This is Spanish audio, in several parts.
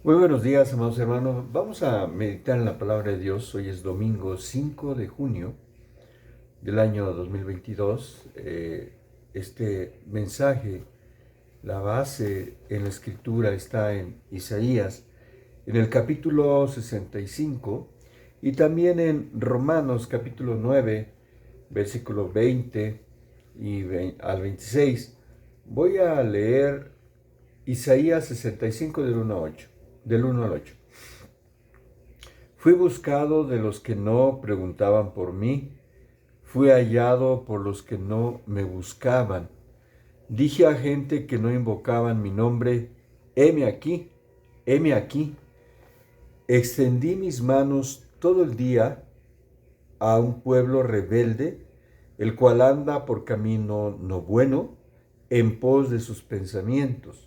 Muy buenos días, amados hermanos. Vamos a meditar en la palabra de Dios. Hoy es domingo 5 de junio del año 2022. Este mensaje, la base en la escritura está en Isaías, en el capítulo 65 y también en Romanos capítulo 9, versículo 20 al 26. Voy a leer Isaías 65 del 1 al 8. Fui buscado de los que no preguntaban por mí, fui hallado por los que no me buscaban. Dije a gente que no invocaban mi nombre, heme aquí, heme aquí. Extendí mis manos todo el día a un pueblo rebelde, el cual anda por camino no bueno, en pos de sus pensamientos.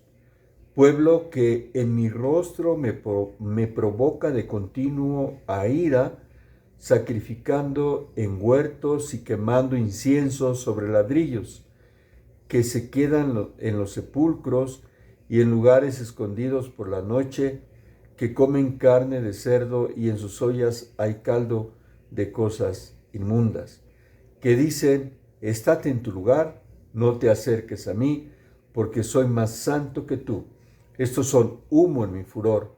Pueblo que en mi rostro me provoca de continuo a ira, sacrificando en huertos y quemando incienso sobre ladrillos, que se quedan en los sepulcros y en lugares escondidos por la noche, que comen carne de cerdo y en sus ollas hay caldo de cosas inmundas, que dicen, estate en tu lugar, no te acerques a mí, porque soy más santo que tú. Estos son humo en mi furor,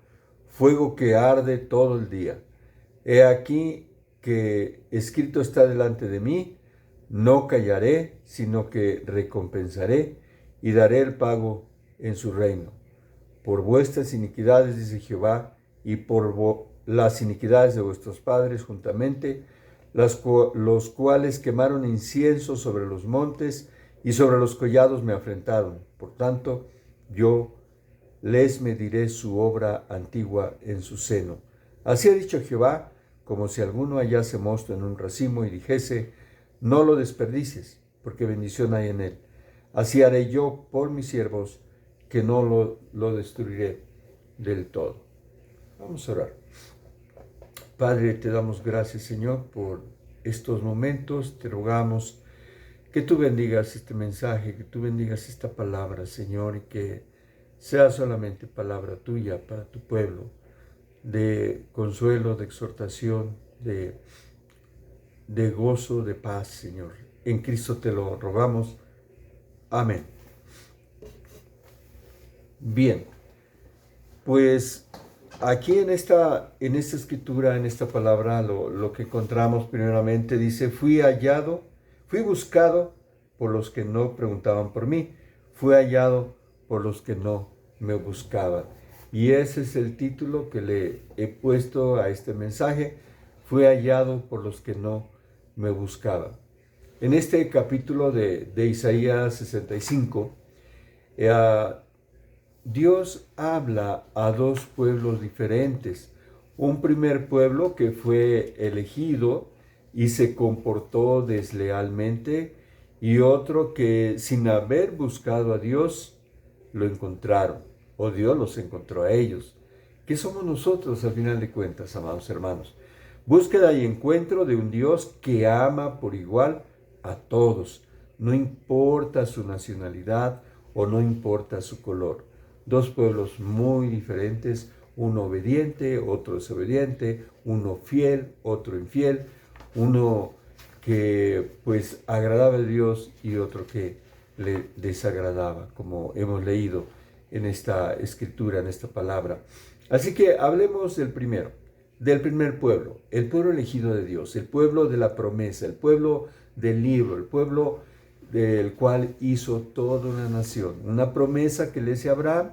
fuego que arde todo el día. He aquí que escrito está delante de mí, no callaré, sino que recompensaré y daré el pago en su reino. Por vuestras iniquidades, dice Jehová, y por las iniquidades de vuestros padres juntamente, los cuales quemaron incienso sobre los montes y sobre los collados me afrentaron. Por tanto, yo les mediré su obra antigua en su seno. Así ha dicho Jehová, como si alguno hallase mosto en un racimo y dijese, no lo desperdicies, porque bendición hay en él. Así haré yo por mis siervos, que no lo destruiré del todo. Vamos a orar. Padre, te damos gracias, Señor, por estos momentos. Te rogamos que tú bendigas este mensaje, que tú bendigas esta palabra, Señor, y que sea solamente palabra tuya para tu pueblo, de consuelo, de exhortación, de gozo, de paz, Señor. En Cristo te lo rogamos. Amén. Bien, pues aquí en esta escritura, en esta palabra, lo que encontramos primeramente dice, fui buscado por los que no preguntaban por mí, fui hallado por los que no me buscaban. Y ese es el título que le he puesto a este mensaje, fui hallado por los que no me buscaban. En este capítulo de Isaías 65, Dios habla a dos pueblos diferentes. Un primer pueblo que fue elegido y se comportó deslealmente, y otro que sin haber buscado a Dios lo encontraron, o Dios los encontró a ellos. ¿Qué somos nosotros al final de cuentas, amados hermanos? Búsqueda y encuentro de un Dios que ama por igual a todos, no importa su nacionalidad o no importa su color. Dos pueblos muy diferentes, uno obediente, otro desobediente, uno fiel, otro infiel, uno que pues agradaba a Dios y otro que le desagradaba, como hemos leído en esta escritura, en esta palabra. Así que hablemos del primer pueblo, el pueblo elegido de Dios, el pueblo de la promesa, el pueblo del libro, el pueblo del cual hizo toda una nación, una promesa que le hizo a Abraham,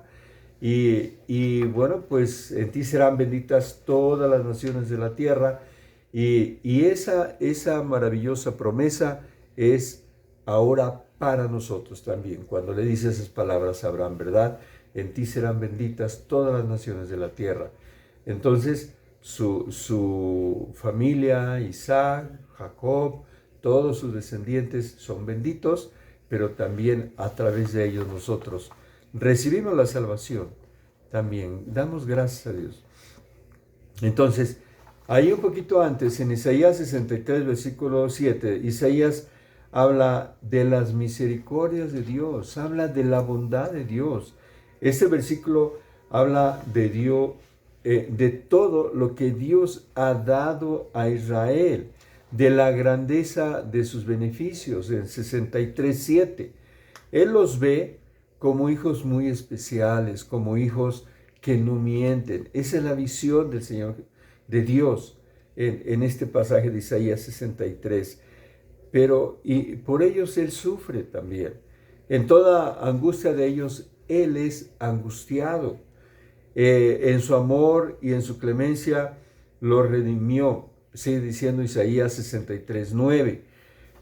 bueno, pues en ti serán benditas todas las naciones de la tierra, y esa maravillosa promesa es ahora para nosotros también, cuando le dice esas palabras a Abraham, ¿verdad? En ti serán benditas todas las naciones de la tierra. Entonces, su familia, Isaac, Jacob, todos sus descendientes son benditos, pero también a través de ellos nosotros recibimos la salvación. También damos gracias a Dios. Entonces, ahí un poquito antes, en Isaías 63, versículo 7, Isaías habla de las misericordias de Dios, habla de la bondad de Dios. Este versículo habla de Dios, de todo lo que Dios ha dado a Israel, de la grandeza de sus beneficios, en 63:7. Él los ve como hijos muy especiales, como hijos que no mienten. Esa es la visión del Señor, de Dios, en este pasaje de Isaías 63. Pero y por ellos Él sufre también. En toda angustia de ellos, Él es angustiado. En su amor y en su clemencia lo redimió, sigue diciendo Isaías 63:9.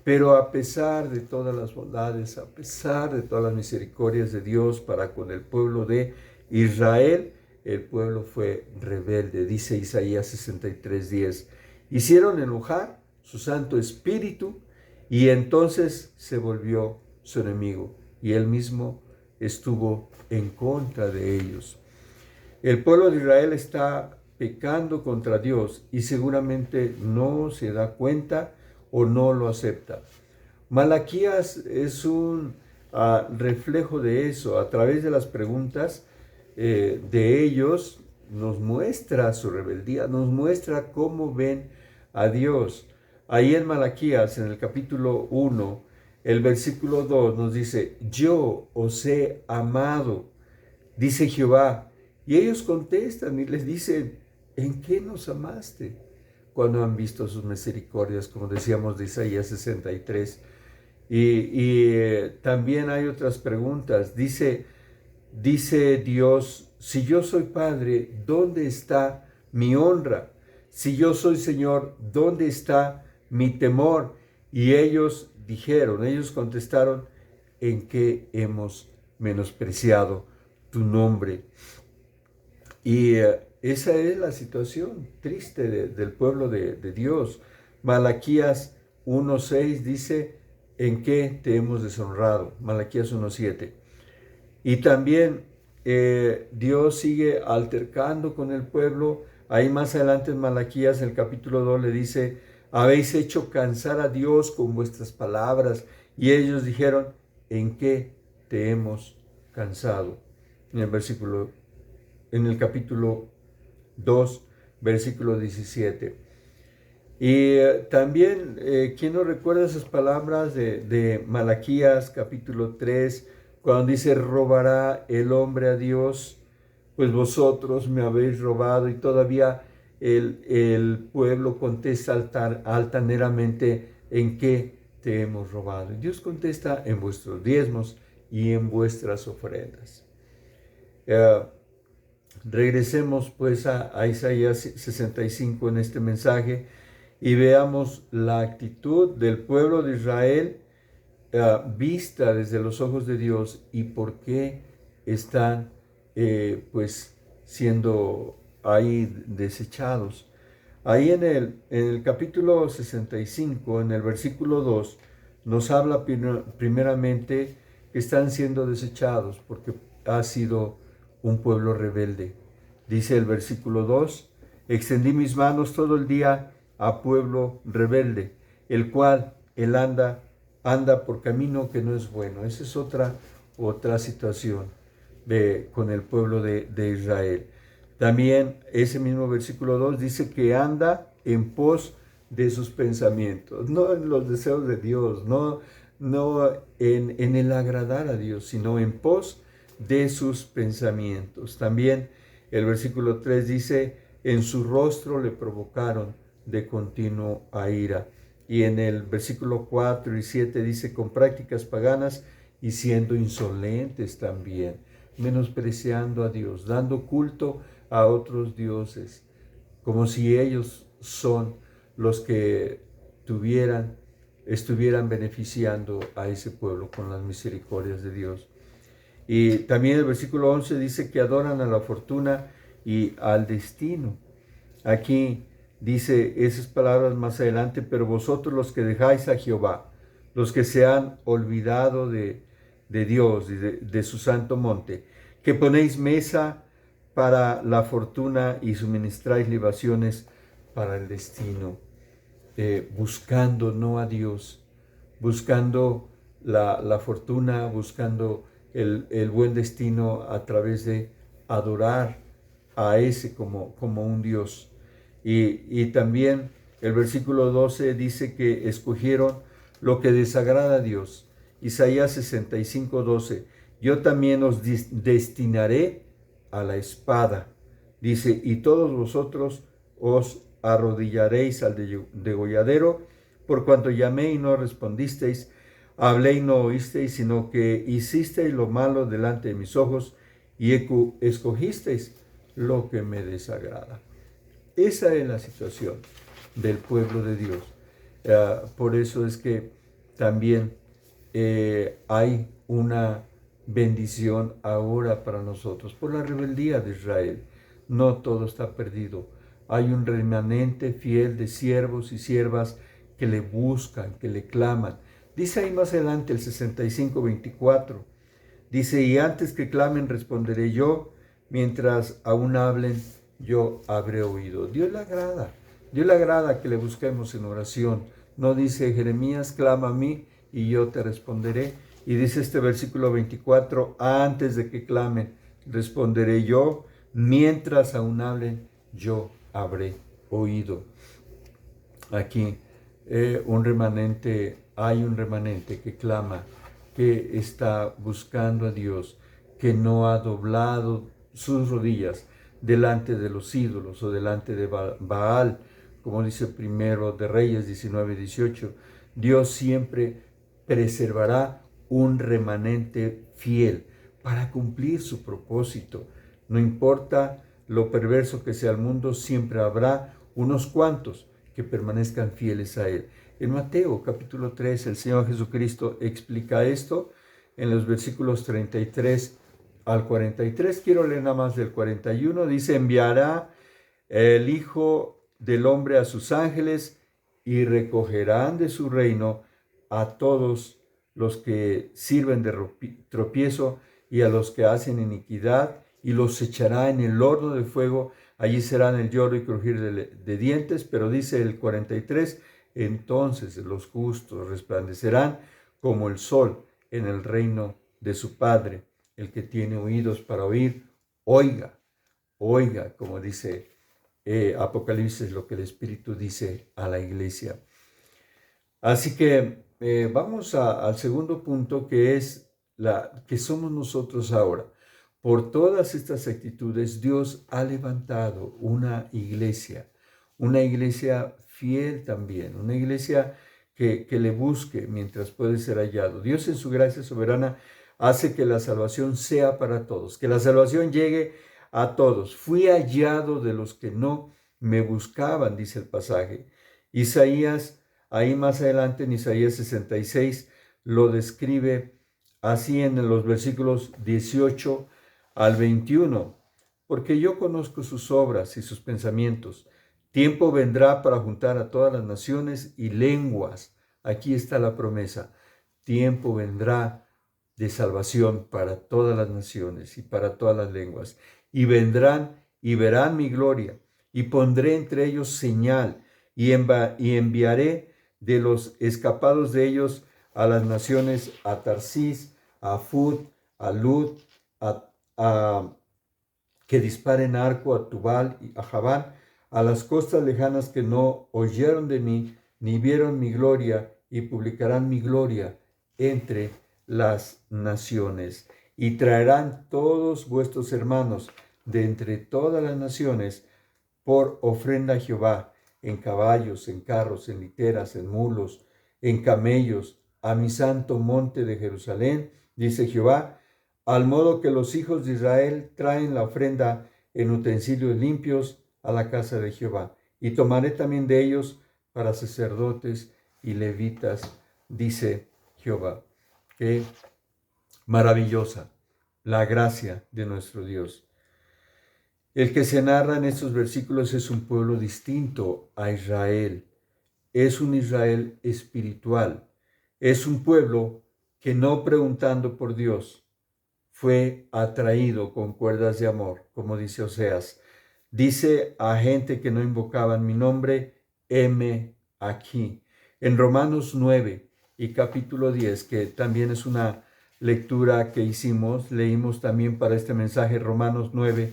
Pero a pesar de todas las bondades, a pesar de todas las misericordias de Dios para con el pueblo de Israel, el pueblo fue rebelde, dice Isaías 63:10. Hicieron enojar su Santo Espíritu y entonces se volvió su enemigo y él mismo estuvo en contra de ellos. El pueblo de Israel está pecando contra Dios y seguramente no se da cuenta o no lo acepta. Malaquías es un reflejo de eso. A través de las preguntas de ellos nos muestra su rebeldía, nos muestra cómo ven a Dios. Ahí en Malaquías, en el capítulo 1, el versículo 2 nos dice: yo os he amado, dice Jehová. Y ellos contestan y les dicen: ¿en qué nos amaste? Cuando han visto sus misericordias, como decíamos de Isaías 63. También hay otras preguntas. Dice Dios: si yo soy Padre, ¿dónde está mi honra? Si yo soy Señor, ¿dónde está mi temor? Y ellos contestaron: ¿en qué hemos menospreciado tu nombre? Y esa es la situación triste del pueblo de Dios. Malaquías 1:6 dice: ¿en qué te hemos deshonrado? Malaquías 1:7. Y también Dios sigue altercando con el pueblo. Ahí más adelante en Malaquías, en el capítulo 2, le dice: habéis hecho cansar a Dios con vuestras palabras. Y ellos dijeron: ¿en qué te hemos cansado? En el capítulo 2, versículo 17. Y también, ¿quién no recuerda esas palabras de Malaquías capítulo 3, cuando dice: robará el hombre a Dios? Pues vosotros me habéis robado. Y todavía el pueblo contesta altaneramente: ¿en qué te hemos robado? Y Dios contesta: en vuestros diezmos y en vuestras ofrendas. Regresemos pues a Isaías 65 en este mensaje y veamos la actitud del pueblo de Israel vista desde los ojos de Dios y por qué están pues siendo ahí desechados. Ahí en el capítulo 65, en el versículo 2, nos habla primeramente que están siendo desechados porque ha sido un pueblo rebelde. Dice el versículo 2: extendí mis manos todo el día a pueblo rebelde, el cual anda por camino que no es bueno. Esa es otra situación con el pueblo de Israel. También ese mismo versículo 2 dice que anda en pos de sus pensamientos, no en los deseos de Dios, no en el agradar a Dios, sino en pos de sus pensamientos. También el versículo 3 dice: en su rostro le provocaron de continuo a ira. Y en el versículo 4 y 7 dice: con prácticas paganas y siendo insolentes también, menospreciando a Dios, dando culto a otros dioses, como si ellos son los que estuvieran beneficiando a ese pueblo con las misericordias de Dios. Y también el versículo 11 dice que adoran a la fortuna y al destino. Aquí dice esas palabras más adelante: pero vosotros los que dejáis a Jehová, los que se han olvidado de Dios y de su santo monte, que ponéis mesa para la fortuna y suministráis libaciones para el destino, buscando no a Dios, buscando la fortuna, buscando el buen destino a través de adorar a ese como un Dios. Y también el versículo 12 dice que escogieron lo que desagrada a Dios. Isaías 65:12, yo también os destinaré a la espada. Dice, y todos vosotros os arrodillaréis al degolladero, por cuanto llamé y no respondisteis, hablé y no oísteis, sino que hicisteis lo malo delante de mis ojos y escogisteis lo que me desagrada. Esa es la situación del pueblo de Dios. Por eso es que también hay una bendición ahora para nosotros por la rebeldía de Israel. No todo está perdido. Hay un remanente fiel de siervos y siervas que le buscan, que le claman. Dice ahí más adelante el 65:24. Dice, y antes que clamen responderé yo, mientras aún hablen yo habré oído. Dios le agrada que le busquemos en oración. No dice Jeremías, clama a mí y yo te responderé. Y dice este versículo 24, antes de que clamen responderé yo, mientras aún hablen yo habré oído. Aquí hay un remanente que clama, que está buscando a Dios, que no ha doblado sus rodillas delante de los ídolos o delante de Baal, como dice Primero de Reyes 19:18. Dios siempre preservará un remanente fiel para cumplir su propósito. No importa lo perverso que sea el mundo, siempre habrá unos cuantos que permanezcan fieles a Él. En Mateo capítulo 3, el Señor Jesucristo explica esto en los versículos 33 al 43. Quiero leer nada más del 41. Dice, enviará el Hijo del Hombre a sus ángeles y recogerán de su reino a todos los que sirven de tropiezo y a los que hacen iniquidad, y los echará en el horno de fuego. Allí serán el lloro y crujir de dientes. Pero dice el 43, entonces los justos resplandecerán como el sol en el reino de su Padre. El que tiene oídos para oír, oiga, oiga, como dice Apocalipsis, lo que el Espíritu dice a la iglesia. Así que vamos al segundo punto, que es que somos nosotros ahora. Por todas estas actitudes, Dios ha levantado una iglesia fiel también, una iglesia que le busque mientras puede ser hallado. Dios en su gracia soberana hace que la salvación sea para todos, que la salvación llegue a todos. Fui hallado de los que no me buscaban, dice el pasaje. Isaías, ahí más adelante en Isaías 66, lo describe así en los versículos 18 al 21. Porque yo conozco sus obras y sus pensamientos. Tiempo vendrá para juntar a todas las naciones y lenguas. Aquí está la promesa. Tiempo vendrá de salvación para todas las naciones y para todas las lenguas. Y vendrán y verán mi gloria. Y pondré entre ellos señal. Y enviaré de los escapados de ellos a las naciones, a Tarsís, a Fud, a Lud, que disparen arco, a Tubal y a Javán, a las costas lejanas que no oyeron de mí, ni vieron mi gloria, y publicarán mi gloria entre las naciones. Y traerán todos vuestros hermanos de entre todas las naciones por ofrenda a Jehová, en caballos, en carros, en literas, en mulos, en camellos, a mi santo monte de Jerusalén, dice Jehová, al modo que los hijos de Israel traen la ofrenda en utensilios limpios a la casa de Jehová. Y tomaré también de ellos para sacerdotes y levitas, dice Jehová. Qué maravillosa la gracia de nuestro Dios. El que se narra en estos versículos es un pueblo distinto a Israel. Es un Israel espiritual. Es un pueblo que, no preguntando por Dios, fue atraído con cuerdas de amor, como dice Oseas. Dice a gente que no invocaban mi nombre, heme aquí. En Romanos 9 y capítulo 10, que también es una lectura que hicimos, leímos también para este mensaje Romanos 9,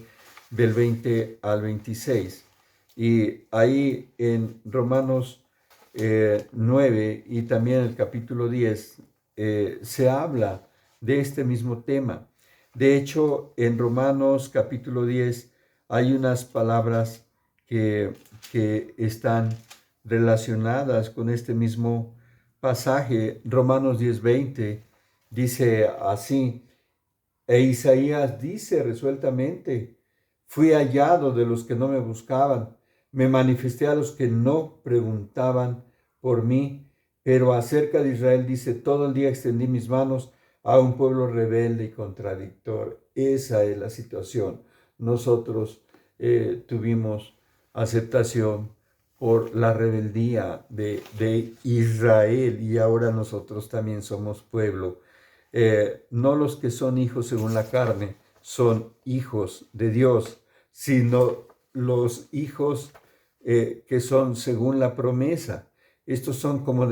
del 20 al 26. Y ahí en Romanos 9 y también el capítulo 10 se habla de este mismo tema. De hecho, en Romanos capítulo 10 hay unas palabras que están relacionadas con este mismo pasaje. Romanos 10:20 dice así, e Isaías dice resueltamente, fui hallado de los que no me buscaban, me manifesté a los que no preguntaban por mí, pero acerca de Israel dice, todo el día extendí mis manos a un pueblo rebelde y contradictor. Esa es la situación. Nosotros tuvimos aceptación por la rebeldía de Israel y ahora nosotros también somos pueblo. No los que son hijos según la carne son hijos de Dios, sino los hijos que son según la promesa. Estos son como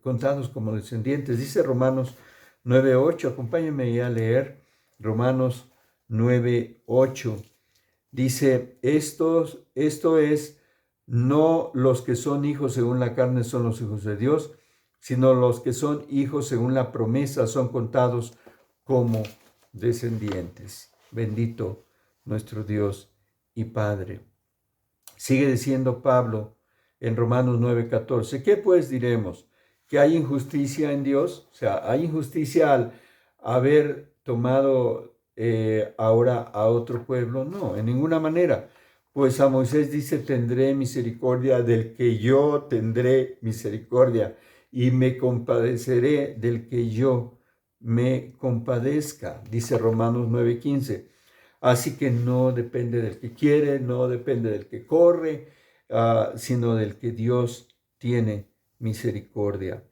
contados como descendientes. Dice Romanos 9:8, acompáñenme ya a leer Romanos 9:8. Dice, esto es, no los que son hijos según la carne son los hijos de Dios, sino los que son hijos según la promesa son contados como descendientes. Bendito nuestro Dios y Padre. Sigue diciendo Pablo en Romanos 9:14, ¿qué pues diremos? ¿Que hay injusticia en Dios? O sea, ¿hay injusticia al haber tomado ahora a otro pueblo? No, en ninguna manera. Pues a Moisés dice, tendré misericordia del que yo tendré misericordia y me compadeceré del que yo me compadezca, dice Romanos 9:15. Así que no depende del que quiere, no depende del que corre, sino del que Dios tiene misericordia.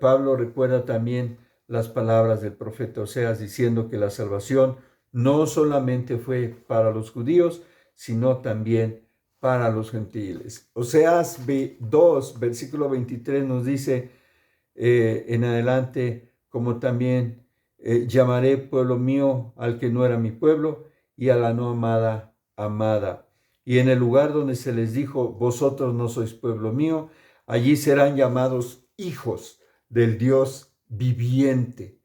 Pablo recuerda también las palabras del profeta Oseas diciendo que la salvación no solamente fue para los judíos, sino también para los gentiles. Oseas 2, versículo 23 nos dice en adelante, como también llamaré pueblo mío al que no era mi pueblo y a la no amada, amada. Y en el lugar donde se les dijo, vosotros no sois pueblo mío, allí serán llamados hijos del Dios viviente.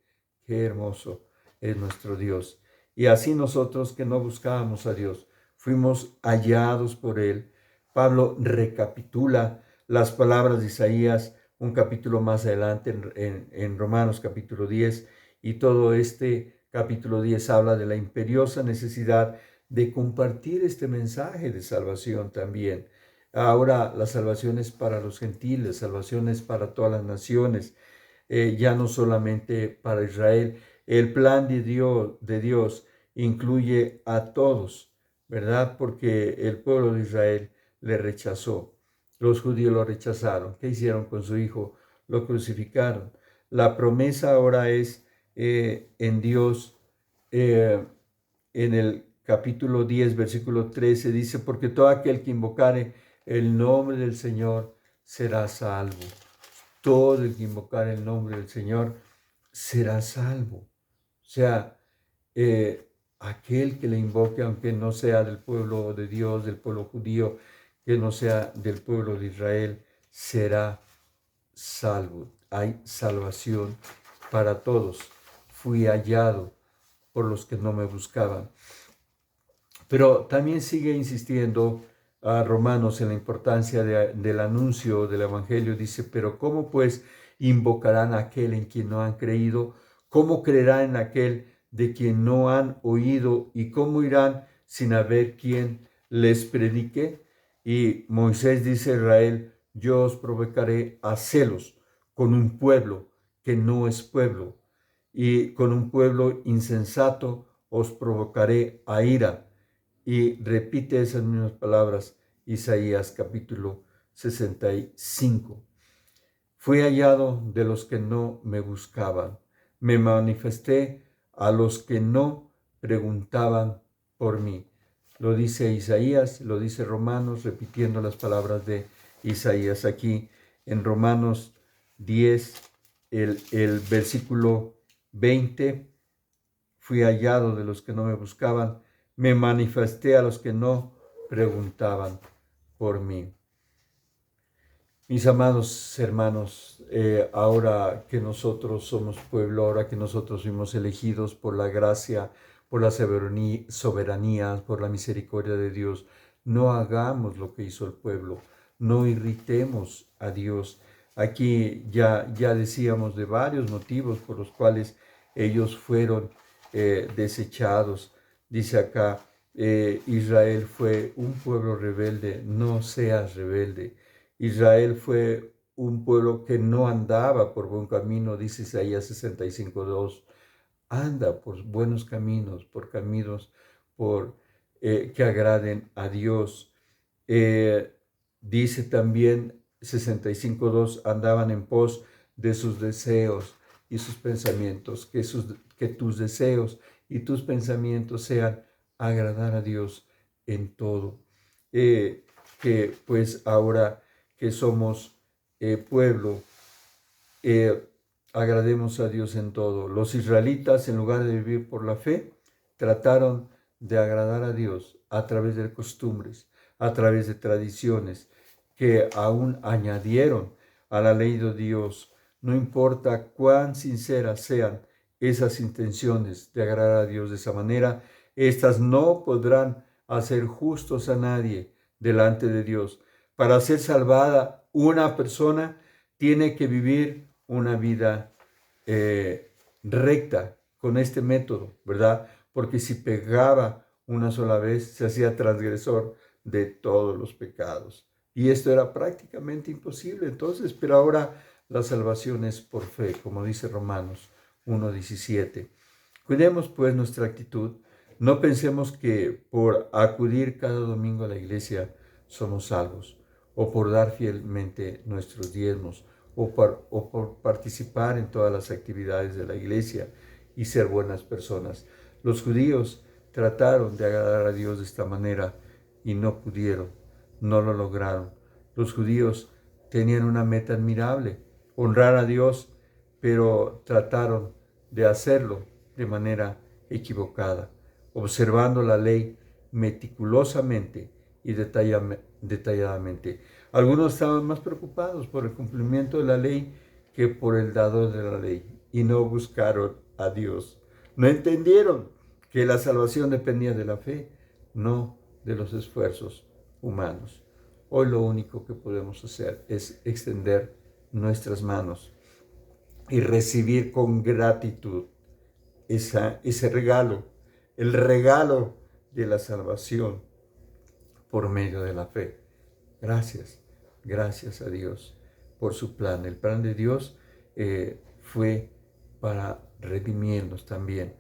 Qué hermoso es nuestro Dios. Y así nosotros que no buscábamos a Dios, fuimos hallados por Él. Pablo recapitula las palabras de Isaías un capítulo más adelante en Romanos capítulo 10, y todo este capítulo 10 habla de la imperiosa necesidad de compartir este mensaje de salvación también. Ahora la salvación es para los gentiles, salvación es para todas las naciones, ya no solamente para Israel. El plan de Dios incluye a todos, ¿verdad? Porque el pueblo de Israel le rechazó. Los judíos lo rechazaron. ¿Qué hicieron con su hijo? Lo crucificaron. La promesa ahora es en Dios. En el capítulo 10, versículo 13, dice, porque todo aquel que invocare el nombre del Señor será salvo. Todo el que invocare el nombre del Señor será salvo. O sea, aquel que le invoque, aunque no sea del pueblo de Dios, del pueblo judío, que no sea del pueblo de Israel, será salvo. Hay salvación para todos. Fui hallado por los que no me buscaban. Pero también sigue insistiendo a Romanos en la importancia del anuncio del Evangelio. Dice, pero ¿cómo pues invocarán a aquel en quien no han creído? ¿Cómo creerán en aquel de quien no han oído? ¿Y cómo irán sin haber quien les predique? Y Moisés dice a Israel, yo os provocaré a celos con un pueblo que no es pueblo, y con un pueblo insensato os provocaré a ira. Y repite esas mismas palabras Isaías capítulo 65. Fui hallado de los que no me buscaban, me manifesté a los que no preguntaban por mí. Lo dice Isaías, lo dice Romanos, repitiendo las palabras de Isaías aquí en Romanos 10, el versículo 20, fui hallado de los que no me buscaban, me manifesté a los que no preguntaban por mí. Mis amados hermanos, ahora que nosotros somos pueblo, ahora que nosotros fuimos elegidos por la gracia, por la soberanía, por la misericordia de Dios, no hagamos lo que hizo el pueblo, no irritemos a Dios. Aquí ya decíamos de varios motivos por los cuales ellos fueron desechados. Dice acá, Israel fue un pueblo rebelde, no seas rebelde. Israel fue un pueblo que no andaba por buen camino, dice Isaías 65:2. Anda por buenos caminos, por caminos que agraden a Dios. Dice también 65:2, andaban en pos de sus deseos y sus pensamientos, que tus deseos y tus pensamientos sean agradar a Dios en todo. Que pues ahora que somos pueblo, agrademos a Dios en todo. Los israelitas, en lugar de vivir por la fe, trataron de agradar a Dios a través de costumbres, a través de tradiciones, que aún añadieron a la ley de Dios. No importa cuán sinceras sean esas intenciones de agradar a Dios de esa manera, estas no podrán hacer justos a nadie delante de Dios. Para ser salvada, una persona tiene que vivir una vida recta con este método, ¿verdad? Porque si pecaba una sola vez, se hacía transgresor de todos los pecados. Y esto era prácticamente imposible entonces, pero ahora la salvación es por fe, como dice Romanos 1:17. Cuidemos pues nuestra actitud. No pensemos que por acudir cada domingo a la iglesia somos salvos, o por dar fielmente nuestros diezmos, o por participar en todas las actividades de la iglesia y ser buenas personas. Los judíos trataron de agradar a Dios de esta manera y no pudieron, no lo lograron. Los judíos tenían una meta admirable, honrar a Dios, pero trataron de hacerlo de manera equivocada, observando la ley meticulosamente y detalladamente. Algunos estaban más preocupados por el cumplimiento de la ley que por el dador de la ley y no buscaron a Dios. No entendieron que la salvación dependía de la fe, no de los esfuerzos humanos. Hoy lo único que podemos hacer es extender nuestras manos y recibir con gratitud ese regalo, el regalo de la salvación por medio de la fe. Gracias a Dios por su plan. El plan de Dios fue para redimirnos también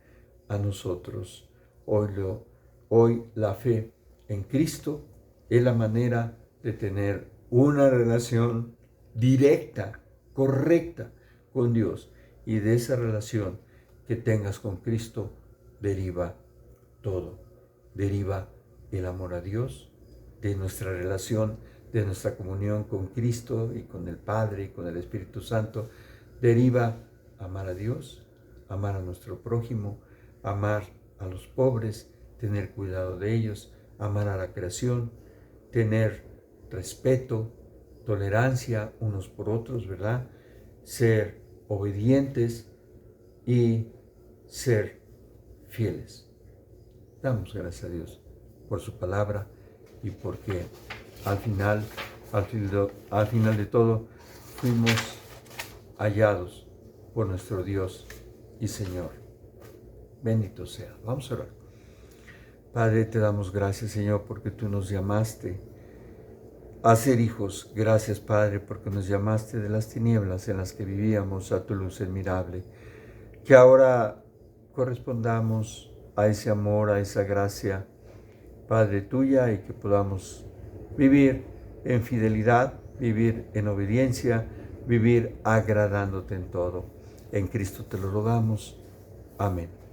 a nosotros. Hoy la fe en Cristo es la manera de tener una relación directa, correcta con Dios. Y de esa relación que tengas con Cristo deriva todo. Deriva el amor a Dios, de nuestra relación, de nuestra comunión con Cristo y con el Padre y con el Espíritu Santo. Deriva amar a Dios, amar a nuestro prójimo, amar a los pobres, tener cuidado de ellos, amar a la creación, tener respeto, tolerancia unos por otros, ¿verdad? Ser obedientes y ser fieles. Damos gracias a Dios por su palabra y porque al final de todo fuimos hallados por nuestro Dios y Señor. Bendito sea. Vamos a orar. Padre, te damos gracias, Señor, porque tú nos llamaste a ser hijos. Gracias, Padre, porque nos llamaste de las tinieblas en las que vivíamos a tu luz admirable. Que ahora correspondamos a ese amor, a esa gracia, Padre, tuya, y que podamos vivir en fidelidad, vivir en obediencia, vivir agradándote en todo. En Cristo te lo rogamos. Amén.